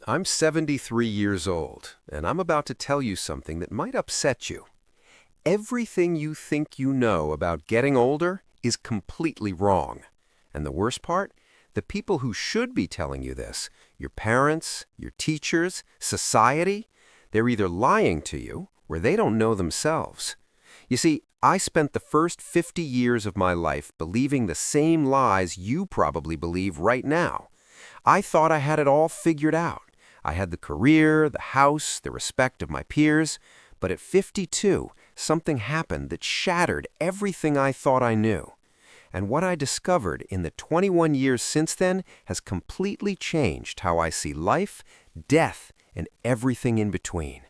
I'm 73 years old, and I'm about to tell you something that might upset you. Everything you think you know about getting older is completely wrong. And the worst part? The people who should be telling you this, your parents, your teachers, society, they're either lying to you or they don't know themselves. You see, I spent the first 50 years of my life believing the same lies you probably believe right now. I thought I had it all figured out. I had the career, the house, the respect of my peers, but at 52, something happened that shattered everything I thought I knew. And what I discovered in the 21 years since then has completely changed how I see life, death, and everything in between.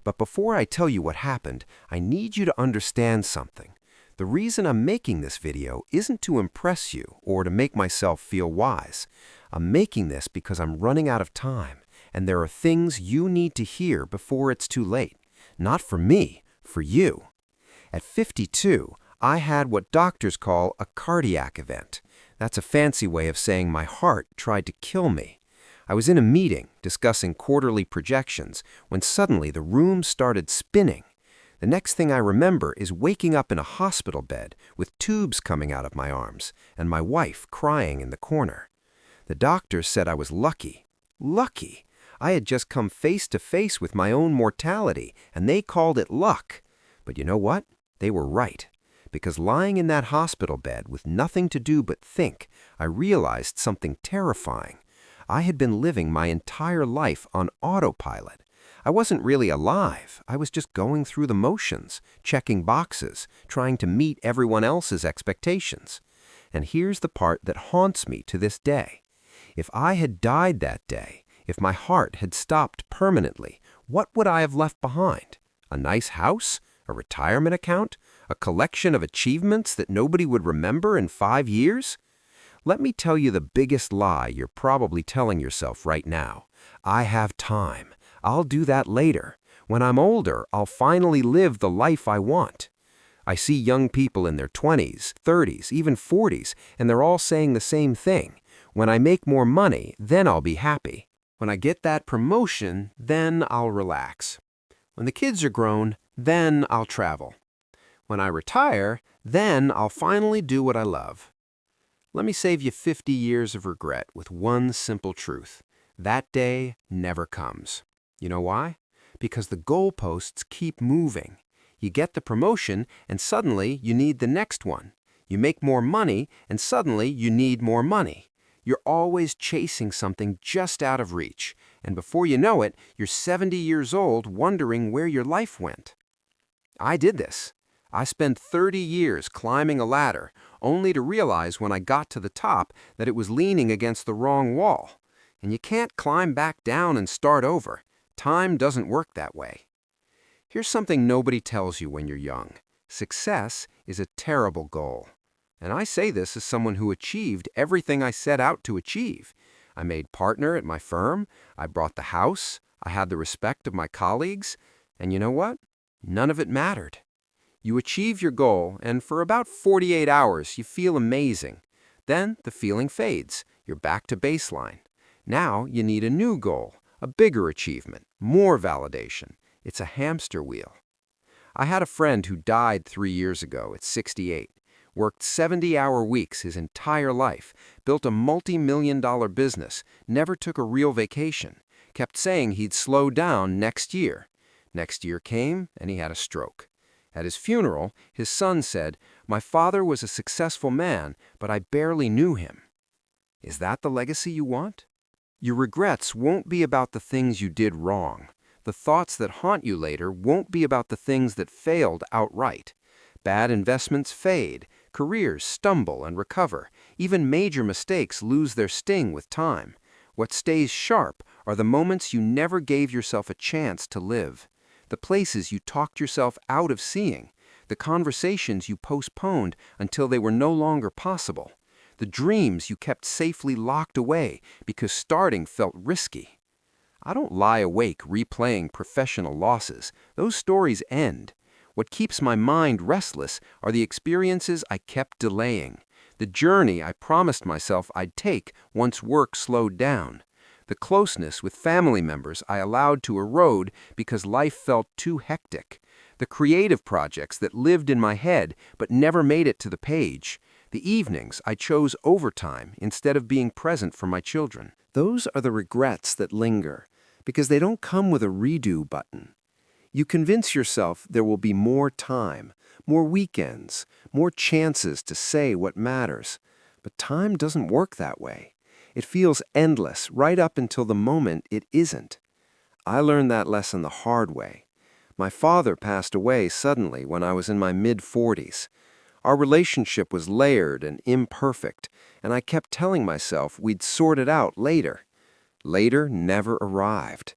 But before I tell you what happened, I need you to understand something. The reason I'm making this video isn't to impress you or to make myself feel wise. I'm making this because I'm running out of time, and there are things you need to hear before it's too late. Not for me, for you. At 52, I had what doctors call a cardiac event. That's a fancy way of saying my heart tried to kill me. I was in a meeting discussing quarterly projections when suddenly the room started spinning. The next thing I remember is waking up in a hospital bed with tubes coming out of my arms and my wife crying in the corner. The doctors said I was lucky. Lucky! I had just come face to face with my own mortality, and they called it luck. But you know what? They were right. Because lying in that hospital bed with nothing to do but think, I realized something terrifying. I had been living my entire life on autopilot. I wasn't really alive. I was just going through the motions, checking boxes, trying to meet everyone else's expectations. And here's the part that haunts me to this day. If I had died that day, if my heart had stopped permanently, what would I have left behind? A nice house? A retirement account? A collection of achievements that nobody would remember in 5 years? Let me tell you the biggest lie you're probably telling yourself right now. I have time. I'll do that later. When I'm older, I'll finally live the life I want. I see young people in their 20s, 30s, even 40s, and they're all saying the same thing. When I make more money, then I'll be happy. When I get that promotion, then I'll relax. When the kids are grown, then I'll travel. When I retire, then I'll finally do what I love. Let me save you 50 years of regret with one simple truth. That day never comes. You know why? Because the goalposts keep moving. You get the promotion, and suddenly you need the next one. You make more money, and suddenly you need more money. You're always chasing something just out of reach, and before you know it, you're 70 years old wondering where your life went. I did this. I spent 30 years climbing a ladder, only to realize when I got to the top that it was leaning against the wrong wall. And you can't climb back down and start over. Time doesn't work that way. Here's something nobody tells you when you're young. Success is a terrible goal. And I say this as someone who achieved everything I set out to achieve. I made partner at my firm, I bought the house, I had the respect of my colleagues, and you know what? None of it mattered. You achieve your goal, and for about 48 hours, you feel amazing. Then the feeling fades. You're back to baseline. Now you need a new goal, a bigger achievement, more validation. It's a hamster wheel. I had a friend who died 3 years ago at 68. Worked 70-hour weeks his entire life, built a multi-million-dollar business, never took a real vacation, kept saying he'd slow down next year. Next year came, and he had a stroke. At his funeral, his son said, "My father was a successful man, but I barely knew him." Is that the legacy you want? Your regrets won't be about the things you did wrong. The thoughts that haunt you later won't be about the things that failed outright. Bad investments fade. Careers stumble and recover. Even major mistakes lose their sting with time. What stays sharp are the moments you never gave yourself a chance to live. The places you talked yourself out of seeing. The conversations you postponed until they were no longer possible. The dreams you kept safely locked away because starting felt risky. I don't lie awake replaying professional losses. Those stories end. What keeps my mind restless are the experiences I kept delaying, the journey I promised myself I'd take once work slowed down, the The closeness with family members I allowed to erode because life felt too hectic. The creative projects that lived in my head but never made it to the page. The evenings I chose overtime instead of being present for my children. Those are the regrets that linger, because they don't come with a redo button. You convince yourself there will be more time, more weekends, more chances to say what matters. But time doesn't work that way. It feels endless right up until the moment it isn't. I learned that lesson the hard way. My father passed away suddenly when I was in my mid-40s. Our relationship was layered and imperfect, and I kept telling myself we'd sort it out later. Later never arrived.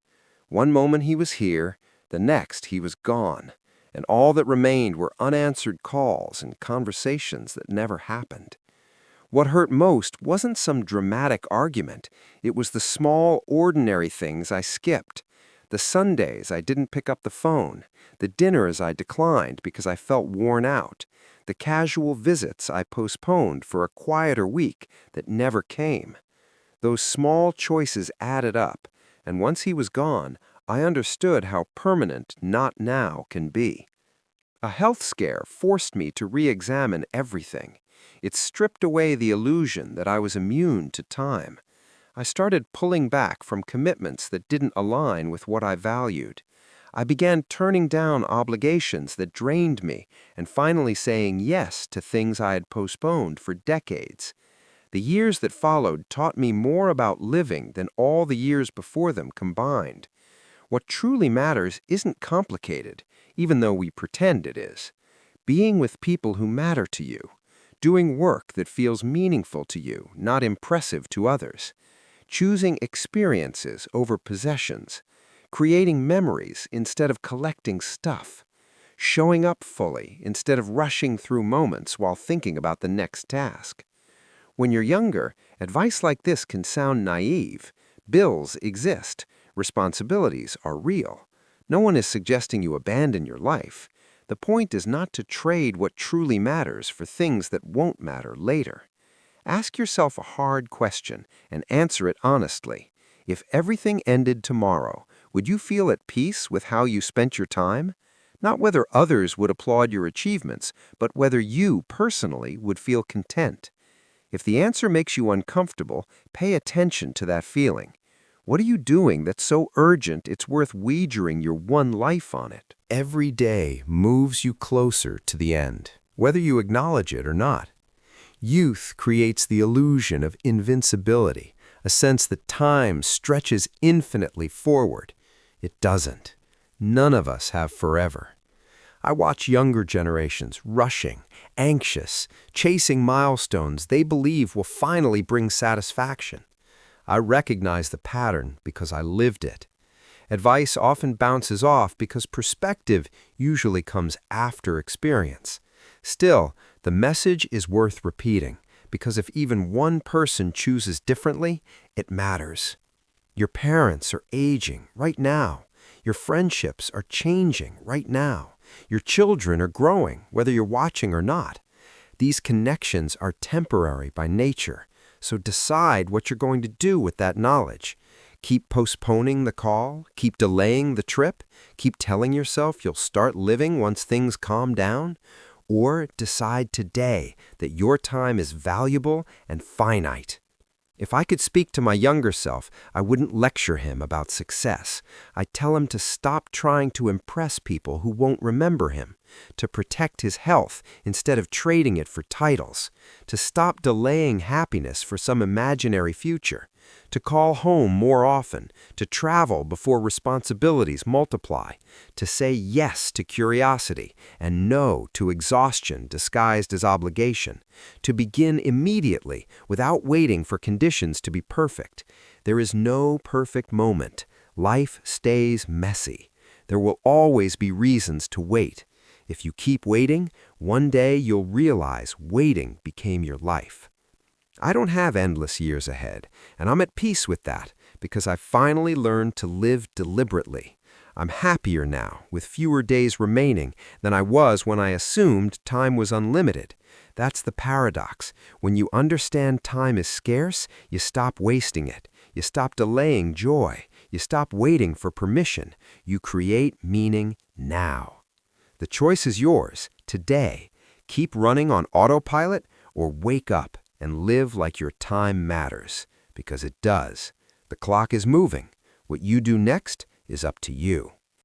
One moment he was here, the next he was gone, and all that remained were unanswered calls and conversations that never happened. What hurt most wasn't some dramatic argument. It was the small, ordinary things I skipped. The Sundays I didn't pick up the phone, the dinners I declined because I felt worn out, the casual visits I postponed for a quieter week that never came. Those small choices added up, and once he was gone, I understood how permanent not now can be. A health scare forced me to re-examine everything. It stripped away the illusion that I was immune to time. I started pulling back from commitments that didn't align with what I valued. I began turning down obligations that drained me and finally saying yes to things I had postponed for decades. The years that followed taught me more about living than all the years before them combined. What truly matters isn't complicated, even though we pretend it is. Being with people who matter to you. Doing work that feels meaningful to you, not impressive to others. Choosing experiences over possessions. Creating memories instead of collecting stuff. Showing up fully instead of rushing through moments while thinking about the next task. When you're younger, advice like this can sound naive. Bills exist. Responsibilities are real. No one is suggesting you abandon your life. The point is not to trade what truly matters for things that won't matter later. Ask yourself a hard question and answer it honestly. If everything ended tomorrow, would you feel at peace with how you spent your time? Not whether others would applaud your achievements, but whether you personally would feel content. If the answer makes you uncomfortable, pay attention to that feeling. What are you doing that's so urgent it's worth wagering your one life on it? Every day moves you closer to the end, whether you acknowledge it or not. Youth creates the illusion of invincibility, a sense that time stretches infinitely forward. It doesn't. None of us have forever. I watch younger generations rushing, anxious, chasing milestones they believe will finally bring satisfaction. I recognize the pattern because I lived it. Advice often bounces off because perspective usually comes after experience. Still, the message is worth repeating because if even one person chooses differently, it matters. Your parents are aging right now. Your friendships are changing right now. Your children are growing, whether you're watching or not. These connections are temporary by nature, so decide what you're going to do with that knowledge. Keep postponing the call, keep delaying the trip, keep telling yourself you'll start living once things calm down, or decide today that your time is valuable and finite. If I could speak to my younger self, I wouldn't lecture him about success. I'd tell him to stop trying to impress people who won't remember him, to protect his health instead of trading it for titles, to stop delaying happiness for some imaginary future, to call home more often, to travel before responsibilities multiply, to say yes to curiosity and no to exhaustion disguised as obligation, to begin immediately without waiting for conditions to be perfect. There is no perfect moment. Life stays messy. There will always be reasons to wait. If you keep waiting, one day you'll realize waiting became your life. I don't have endless years ahead, and I'm at peace with that because I've finally learned to live deliberately. I'm happier now, with fewer days remaining, than I was when I assumed time was unlimited. That's the paradox. When you understand time is scarce, you stop wasting it. You stop delaying joy. You stop waiting for permission. You create meaning now. The choice is yours, today. Keep running on autopilot or wake up and live like your time matters, because it does. The clock is moving. What you do next is up to you.